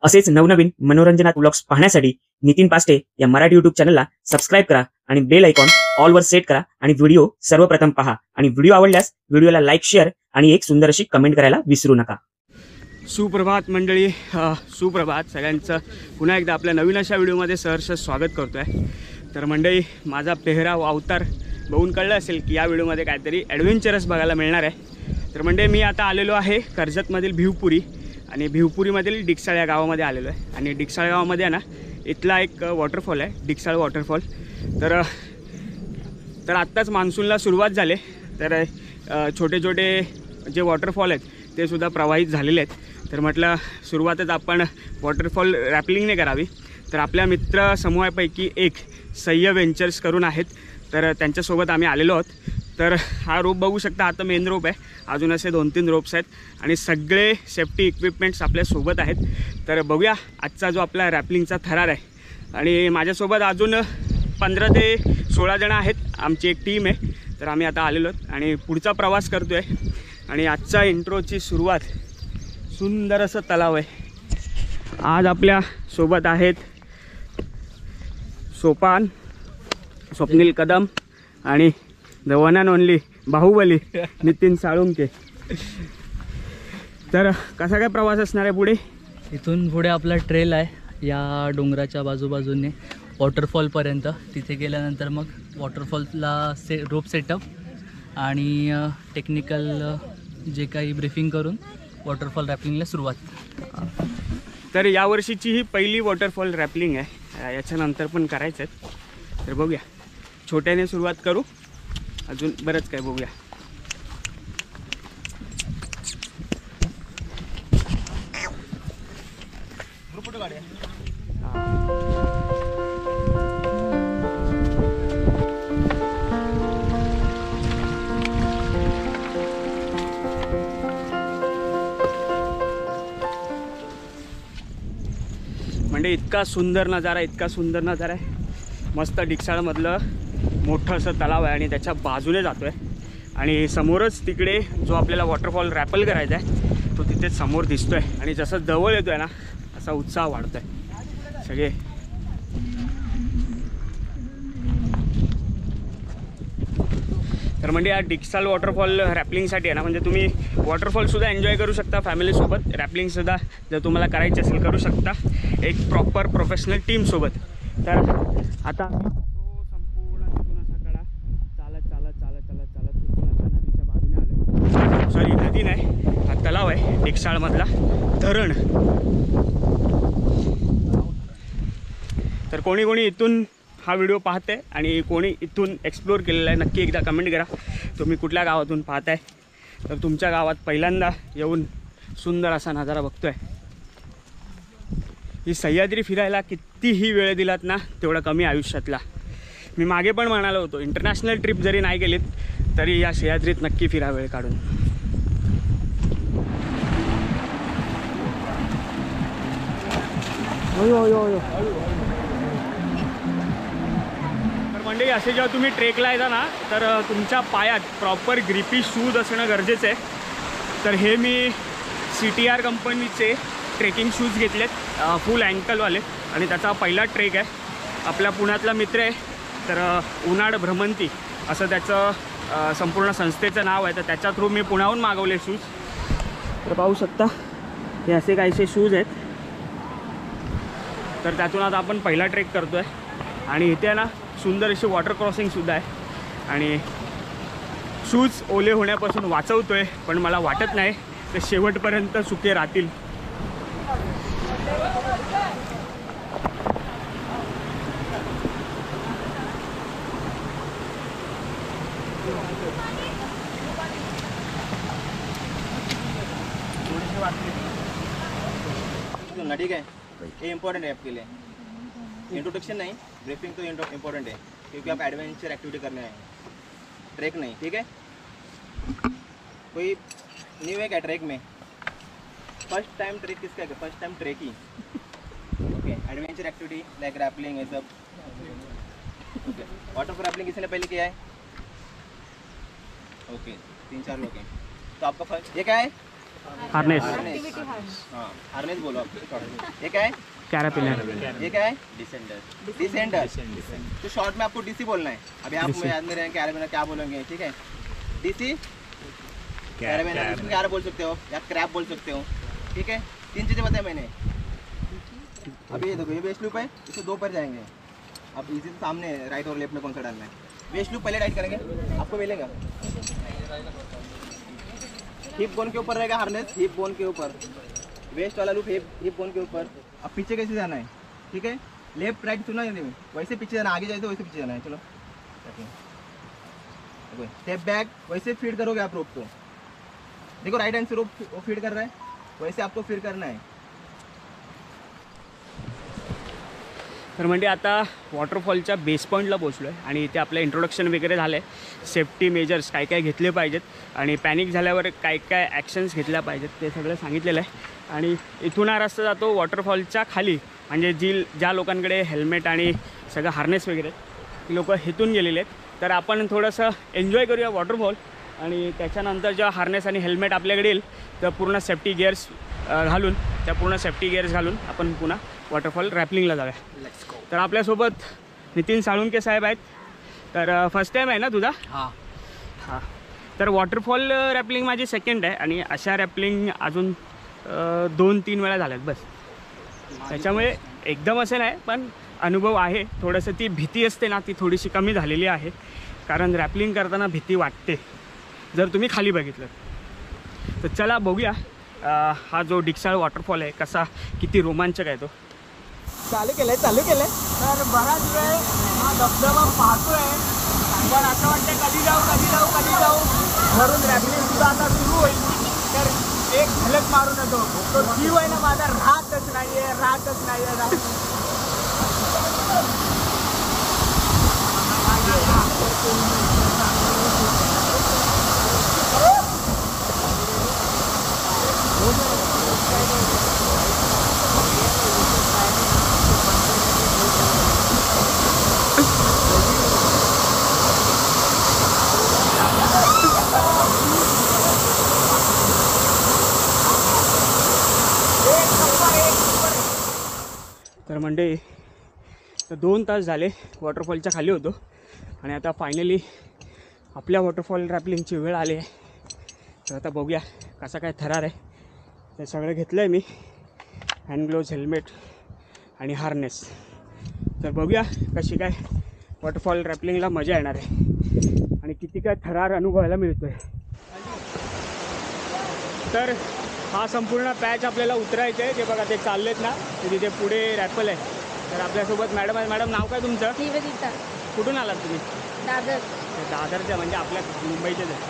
असेच नवनवीन मनोरंजनात व्लॉग्स पाहण्यासाठी नितीन पास्टे या मराठी YouTube चॅनलला सबस्क्राइब करा आणि बेल आयकॉन ऑल वर सेट करा आणि व्हिडिओ सर्वप्रथम पहा आणि व्हिडिओ आवडल्यास व्हिडिओला लाईक शेअर आणि एक सुंदर अशी कमेंट करायला विसरू नका। सुप्रभात मंडळी, सुप्रभात सगळ्यांचं। पुन्हा एकदा आपल्या नवीन अशा व्हिडिओमध्ये सहर्ष स्वागत करतोय। तर मंडळी, माझा पेहराव अवतार बघून कळलं असेल की या व्हिडिओमध्ये काहीतरी ॲडव्हेंचरस बघायला मिळणार आहे। तर मंडळी, मी आता आलेलो आहे कर्जतमधील भिवपुरी आणि भिवपुरीमधील डिकसाळ या गावामध्ये आलेलो आहे। आणि डिकसाळ गावामध्ये ना इथला एक वॉटरफॉल आहे, डिकसाळ वॉटरफॉल। तर आत्ताच मान्सूनला सुरुवात झाली, तर छोटे छोटे जे वॉटरफॉल आहेत ते सुद्धा प्रवाहित झालेले आहेत। तर म्हटलं सुरुवातच आपण वॉटरफॉल रॅपलिंगने करावी। तर आपल्या मित्र समूहापैकी एक सह्य वेंचर्स करून आहेत, तर त्यांच्यासोबत आम्ही आलेलो आहोत। तर हा रोप बघू शकता, आता मेन रोप आहे, अजून असे 2-3 रोप्स आहेत आणि सगळे सेफ्टी इक्विपमेंट्स आपल्यासोबत आहेत। तर बघूया आजचा जो आपला रॅपलिंगचा थरार आहे। आणि माझ्यासोबत अजून 15 ते 16 जण आहेत, आमची एक टीम आहे। तर आम्ही आता आलेलो आहोत आणि पुढचा प्रवास करतो आहे। आणि आजच्या इंट्रोची सुरुवात सुंदर असं तलाव आहे। आज आपल्या सोबत आहेत सोपान, स्वप्नील कदम आणि the one and only Bahubali Nitin Salunkhe. तर कसा काय प्रवास असणार आहे पुढे? इथून पुढे आपला ट्रेल आहे या डोंगराच्या बाजूबाजूने वॉटरफॉलपर्यंत। तिथे गेल्यानंतर मग वॉटरफॉलला रोप सेटअप आणि टेक्निकल जे काही ब्रीफिंग करून वॉटरफॉल रॅपलिंगला सुरुवात। तर यावर्षीची ही पहिली वॉटरफॉल रॅपलिंग आहे, याच्यानंतर पण करायचं आहे। तर बघूया, छोट्याने सुरुवात करू, अजून बरंच काय बघूया। म्हणजे इतका सुंदर नजारा आहे। मस्त डिकसाळमधलं मोठं असं तलाव आहे आणि त्याच्या बाजूने जातो आहे आणि समोरच तिकडे जो आपल्याला वॉटरफॉल रॅपल करायचा आहे तो तिथे समोर दिसतो आहे। आणि जसं जवळ येतो आहे ना, असा उत्साह वाढतो आहे सगळे। तर म्हणजे या डिकसाळ वॉटरफॉल रॅपलिंगसाठी आहे ना, म्हणजे तुम्ही वॉटरफॉलसुद्धा एन्जॉय करू शकता फॅमिलीसोबत, रॅपलिंगसुद्धा जर तुम्हाला करायची असेल करू शकता एक प्रॉपर प्रोफेशनल टीमसोबत। तर आता संपूर्ण तिथून असा कडा चालत तिथून असा नदीच्या बाजूने आलो। सॉरी, नदी नाही, हा तलाव आहे डिकसाळमधला धरण। तर कोणी कोणी इथून हा व्हिडिओ पाहते आणि कोणी इथून एक्सप्लोर केलेला आहे, नक्की एकदा कमेंट करा तुम्ही कुठल्या गावातून पाहताय। तर तुमच्या गावात पहिल्यांदा येऊन सुंदर असा नजारा बघतोय। ही सह्याद्री फिरायला कितीही वेळ दिलात ना तेवढा कमी आयुष्यातला। मी मागे पण म्हणालो होतो, इंटरनॅशनल ट्रिप जरी नाही गेलीत तरी या सह्याद्रीत नक्की फिरा वेळ काढून। तर म्हणजे असे जेव्हा तुम्ही ट्रेकला येता ना, तर तुमच्या पायात प्रॉपर ग्रिपी शूज असणं गरजेचं आहे। तर हे मी CTR कंपनीचे ट्रेकिंग शूज घेतलेत, फुल अँकलवाले, आणि त्याचा पहिला ट्रेक आहे। आपल्या पुण्यातला मित्र आहे, तर उन्हाळ भ्रमंती असं त्याचं संपूर्ण संस्थेचं नाव आहे। तर त्याच्या थ्रू मी पुण्याहून मागवले शूज। तर पाहू शकता हे असे काहीसे शूज आहेत। तर त्यातून आता आपण पहिला ट्रेक करतो आहे आणि इथे ना सुंदर अशी वॉटर क्रॉसिंगसुद्धा आहे। आणि शूज ओले होण्यापासून वाचवतो आहे, पण मला वाटत नाही ते शेवटपर्यंत सुके राहतील। ना, ठीक है, ये इम्पोर्टेंट है आपके लिए। इंट्रोडक्शन नहीं, ब्रीफिंग तो इम्पोर्टेंट है क्योंकि आप एडवेंचर एक्टिविटी करने आए, ट्रैक नहीं, ठीक है। कोई न्यू है क्या ट्रैक में? फर्स्ट टाइम ट्रैक किसका है? First time trekking, okay. Adventure activity like rappelling, ये सब, ओके। वाटर रैपलिंग किसी ने पहले किया है? ओके, 3-4 लोग हैं। तो आपका फर्स्ट ये क्या है? हार्नेस हाँ हार्नेस बोलो आप। ये क्या है? कॅरापिलर ये क्या है? डिसेंडर। तो शॉर्ट में आपको डीसी बोलना है। अभी आप DC। याद में रहें कैराबिनर क्या बोलेंगे, ठीक है? डीसी कैराबिनर क्या बोल सकते हो या क्रैप बोल सकते हो, ठीक है? 3 चीज़ें बताया मैंने। अभी ये देखो, ये वेस्ट लूप है, इससे 2 पर जाएंगे। अब इसी से सामने राइट और लेफ्ट में कौन सा डालना है? वेस्ट लूप पहले टाइट करेंगे, आपको मिलेगा। हिप बोन के ऊपर रहेगा हार्नेस, हिप बोन के ऊपर। वेस्ट वाला लूप हिप बोन के ऊपर। अब पीछे कैसे जाना है, ठीक है? लेफ्ट राइट सुना नहीं, वैसे पीछे जाना, आगे जाए तो वैसे पीछे जाना है। चलो स्टेप बैक, वैसे फीड करोगे आप रोप को। देखो राइट हैंड से रोप वो फीड कर रहा है, वैसे आपको फीड करना है। तर म्हणजे आता वॉटरफॉलच्या बेस पॉईंटला पोचलो आहे आणि इथे आपलं इंट्रोडक्शन वगैरे झालं आहे. सेफ्टी मेजर्स काय काय घेतले पाहिजेत आणि पॅनिक झाल्यावर काय काय ॲक्शन्स घेतल्या पाहिजेत ते सगळं सांगितलेलं आहे. आणि इथून हा रस्ता जातो वॉटरफॉलच्या खाली, म्हणजे ज्या लोकांकडे हेल्मेट आणि सगळं हार्नेस वगैरे ती लोक इथून गेलेले आहेत. तर आपण थोडंसं एन्जॉय करूया वॉटरफॉल आणि त्याच्यानंतर जेव्हा हार्नेस आणि हेल्मेट आपल्याकडे येईल तर पूर्ण सेफ्टी गिअर्स घालून आपण पुन्हा वॉटरफॉल रॅपलिंगला जाऊया. तर आपल्यासोबत नितीन साळुंके साहेब आहेत. तर फर्स्ट टाईम आहे ना तुझा? हां. तर वॉटरफॉल रॅपलिंग माझी सेकंड आहे आणि अशा रॅपलिंग अजून 2-3 वेळा झाल्यात बस. त्याच्यामुळे एकदम असं नाही, पण अनुभव आहे. थोडंसं ती भीती असते ना, ती थोडीशी कमी झालेली आहे. कारण रॅपलिंग करताना भीती वाटते जर तुम्ही खाली बघितलं. तर चला बघूया हा जो डिकसाळ वॉटरफॉल आहे कसा, किती रोमांचक आहे तो. चालू केलंय तर बराच वेळ हा धबधबा पाहतोय, पण असं वाटतं कधी जाऊ वरून रॅपलिंग सुद्धा आता सुरू होईल. तर एक झलक मारून येतो. तो जीव आहे ना माझा राहतच नाहीये. तर म्हणजे 2 तास झाले वॉटरफॉलच्या खाली होतो आणि आता फायनली आपल्या वॉटरफॉल रॅपलिंगची वेळ आली आहे. तर आता बघूया कसा काय थरार आहे. ते सगळं घेतलं आहे मी, हँड ग्लोव्ज, हेल्मेट आणि हार्नेस. तर बघूया कशी काय वॉटरफॉल रॅपलिंगला मजा येणार आहे आणि किती काय थरार अनुभवायला मिळतो आहे. तर हा संपूर्ण पॅच आपल्याला उतरायचं आहे. ते बघा ते चाललेत ना, ते तिथे पुढे रॅपल आहे. तर आपल्यासोबत मॅडम आहे. मॅडम नाव काय तुमचं? कुठून आलात तुम्ही? दादरच्या, म्हणजे आपल्या मुंबईच्याच आहे.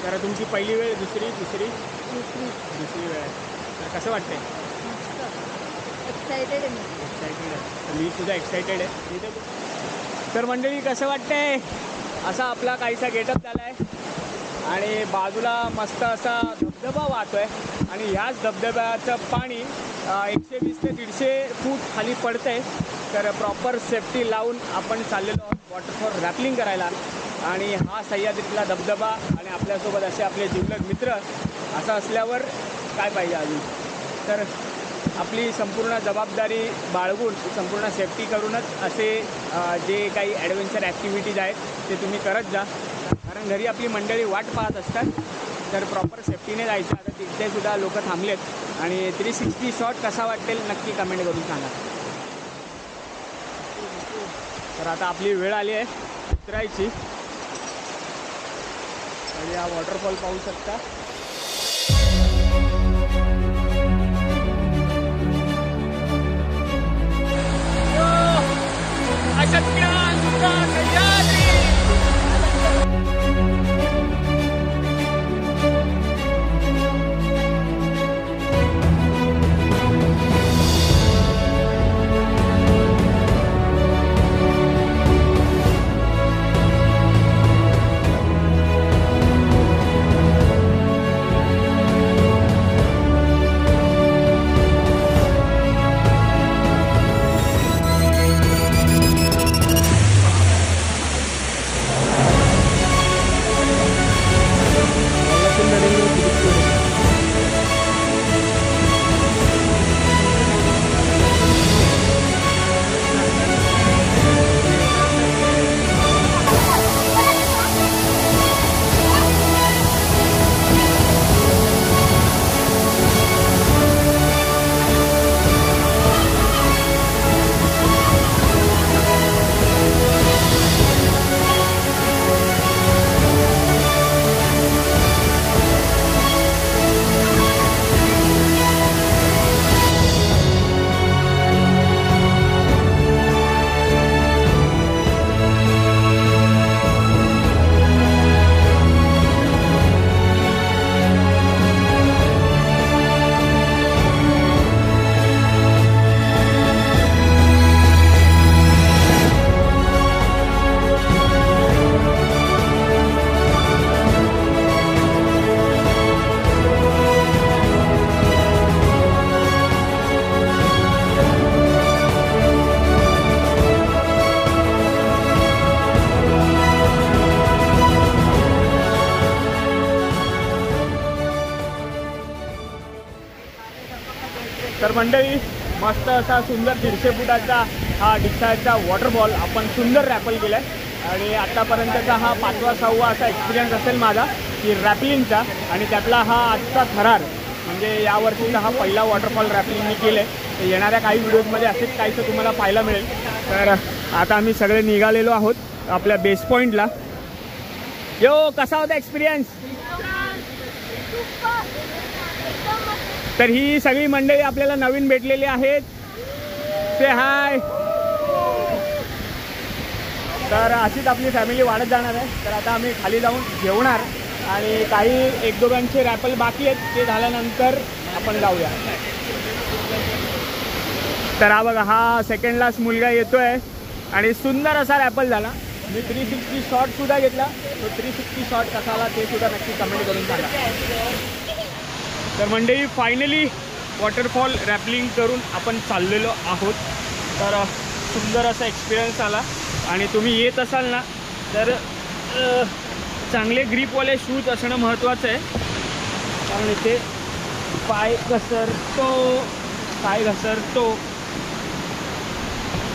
तर तुमची पहिली वेळ, दुसरी वेळ आहे. तर कसं वाटतंय? एक्सायटेड आहे. तर मी सुद्धा एक्सायटेड आहे. तर मंडळी कसं वाटतंय? असा आपला काहीसा गेटअप झाला आहे आणि बाजूला मस्त असा धबधबा वाहतो आहे आणि ह्याच धबधब्याचं पाणी 120 ते 150 फूट खाली पडतं आहे. तर प्रॉपर सेफ्टी लावून आपण चाललेलो आहोत वॉटरफॉल रॅपलिंग करायला. आणि हा सह्याद्रीतला धबधबा आणि आपल्यासोबत असे आपले जिवलग मित्र असं असल्यावर काय पाहिजे अजून. तर आपली संपूर्ण जबाबदारी बाळगून, संपूर्ण सेफ्टी करूनच असे जे काही ॲडव्हेंचर ॲक्टिव्हिटीज आहेत ते तुम्ही करत जा. कारण घरी आपली मंडळी वाट पाहत असतात. तर प्रॉपर सेफ्टीने जायचं. आता तिथे सुद्धा लोक थांबलेत आणि 360 शॉट कसा वाटेल नक्की कमेंट करून सांगा. तर आता आपली वेळ आली आहे उतरायची आणि हा वॉटरफॉल पाहू शकता. तर मंडळी मस्त असा सुंदर 150 फुटाचा हा डिक्साळचा वॉटरफॉल आपण सुंदर रॅपल केला आहे आणि आत्तापर्यंतचा हा 5वा-6वा असा एक्सपिरियन्स असेल माझा की रॅपलिंगचा आणि त्यातला हा आजचा थरार म्हणजे यावर्षीचा हा पहिला वॉटरफॉल रॅपलिंग मी केलं आहे. तर येणाऱ्या काही व्हिडिओजमध्ये असेच काहीसं तुम्हाला पाहायला मिळेल. तर आता आम्ही सगळे निघालेलो आहोत आपल्या बेस पॉईंटला. यो कसा होता एक्सपिरियन्स? तर ही सगळी मंडळी आपल्याला नवीन भेटलेली आहेत. से हाय. तर अशीच आपली फॅमिली वाढत जाणार आहे. तर आता आम्ही खाली जाऊन जेवणार आणि काही 1-2 रॅपल बाकी आहेत ते झाल्यानंतर आपण जाऊया. तर हा बघा हा सेकंडलाच मुलगा येतोय आणि सुंदर असा रॅपल झाला. मी 360 शॉटसुद्धा घेतला. तो 360 शॉट कसा आला ते सुद्धा नक्की कमेंट करून सांगा. तर मंडळी फायनली वॉटरफॉल रॅपलिंग करून आपण चाललेलो आहोत. तर सुंदर असा एक्सपिरियन्स आला आणि तुम्ही येत असाल ना तर चांगले ग्रीपवाले शूज असणं महत्त्वाचं आहे कारण इथे पाय घसरतो.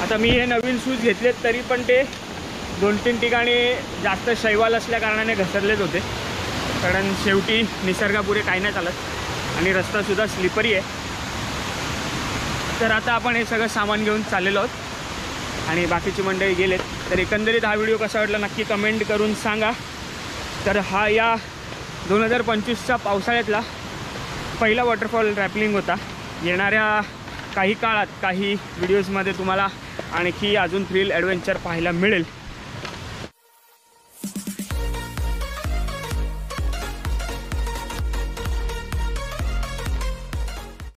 आता मी हे नवीन शूज घेतलेत तरी पण ते 2-3 ठिकाणी जास्त शैवाल असल्या कारणाने घसरलेच होते कारण शेवटी निसर्गापुढे काही नाही चालत आणि रस्तासुद्धा स्लिपरी आहे. तर आता आपण हे सगळं सामान घेऊन चाललेलो आहोत आणि बाकीची मंडळी गेलेत. तर एकंदरीत हा व्हिडिओ कसा वाटला नक्की कमेंट करून सांगा. तर हा या 2025च्या पावसाळ्यातला पहिला वॉटरफॉल रॅपलिंग होता. येणाऱ्या काही काळात काही व्हिडिओजमध्ये तुम्हाला आणखी अजून थ्रिल ॲडव्हेंचर पाहायला मिळेल.